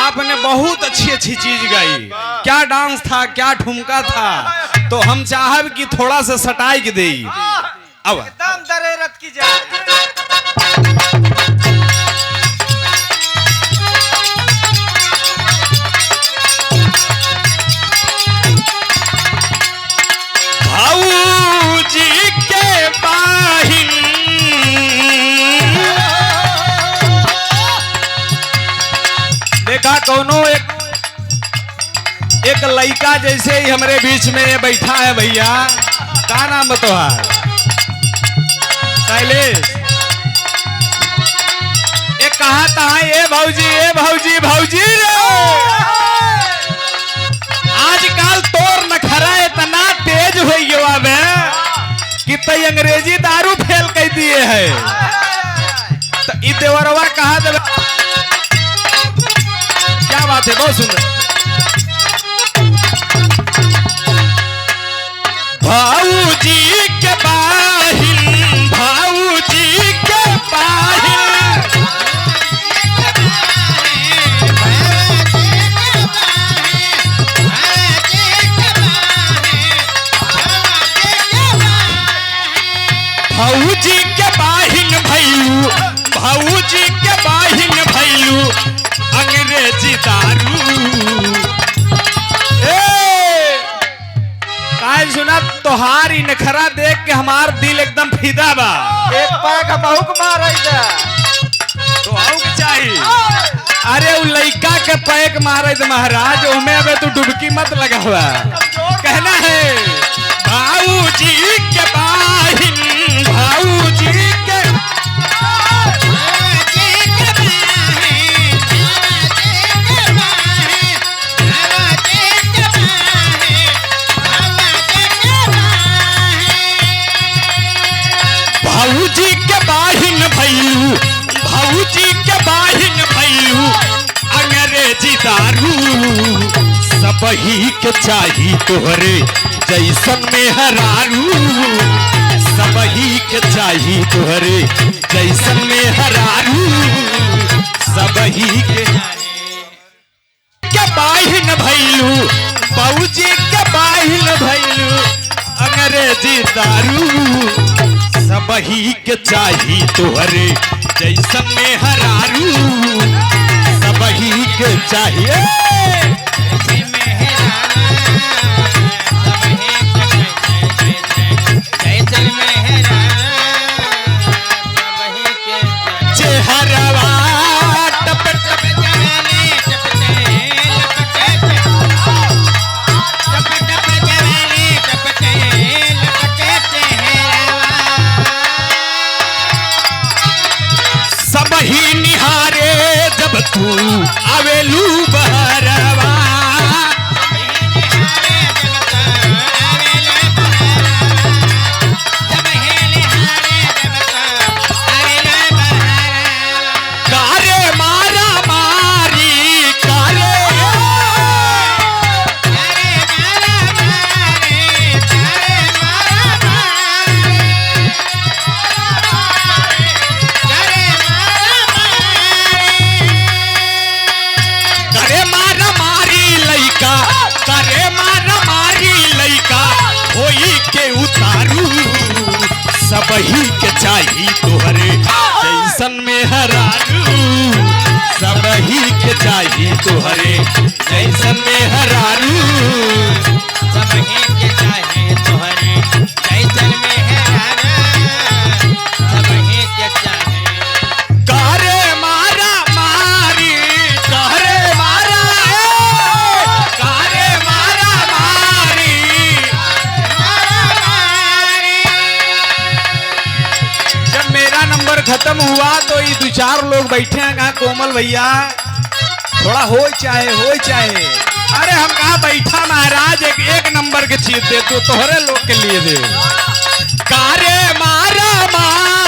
आपने बहुत अच्छी अच्छी चीज गाई। क्या डांस था, क्या ठुमका था। तो हम चाहब कि थोड़ा सा सटाई के दे। अब एकदम दरेरत की जाए। भाऊजी के बाहिन देखा कौनो एक लड़का जैसे ही हमारे बीच में बैठा है। भैया का नाम बतवा? शैलेश। एक कहा था ये भाऊजी, ये भाऊजी, भाऊजी आजकल तोर नखरा इतना तेज हो गया है कि तई अंग्रेजी दारू फेल कर दिए है। तो ई देवरवा कहा दे। क्या बात है, बहुत सुंदर। भाऊजी के बाहिन, भाऊजी के बाहिन, भाऊजी के बाहिन भैलू, भाऊजी के बाहिन भैलू अंग्रेजी दारू। काहे सुना तोहार ही नखरा देख के हमार दिल एकदम फिदा बा। एक पैक बहुक मार तो आओ के चाहिए। अरे वो लड़का के पैक मारे महाराज, ओमे अबे तू डुबकी मत लगा हुआ। कहना है भाऊजी के बाहिन, भाऊजी के भाऊजी के बाहिन भैलू, भाऊजी के बाहिन भैलू अंग्रेजी दारू। सबही के चाही तोहरे जैसन में हरारू, सबही के चाही तोहरे जैसन में हरारू। सबही के बाहिन भैलू, भाऊजी के बाहिन भैलू अंग्रेजी दारू। सबही के चाही तोहरे जैसन में हरारू। सबही के चाहिए चेहरवा टप टप सबही निहारे जब तू आवेलू बहरवा। कारे मारा मारी, कारे करे मारा मारी लइका, करे मारा मारी लइका होई के उतारू। सबही के चाही तोहरे जैसन में हरारू। सबही के चाही तोहरे जैसन में हरारू। सबही के चाहे तोहरे जैसन में हरारू। सबही के चाहे करे मारा मारी, करे मारा करे मारा मारी। जब मेरा नंबर खत्म हुआ तो ये दो चार लोग बैठे हैं। कहा कोमल भैया थोड़ा हो चाहे। अरे हम कहा बैठा महाराज, एक नंबर के चीज दे तो तोहरे लोग के लिए दे। कारे मारा मारी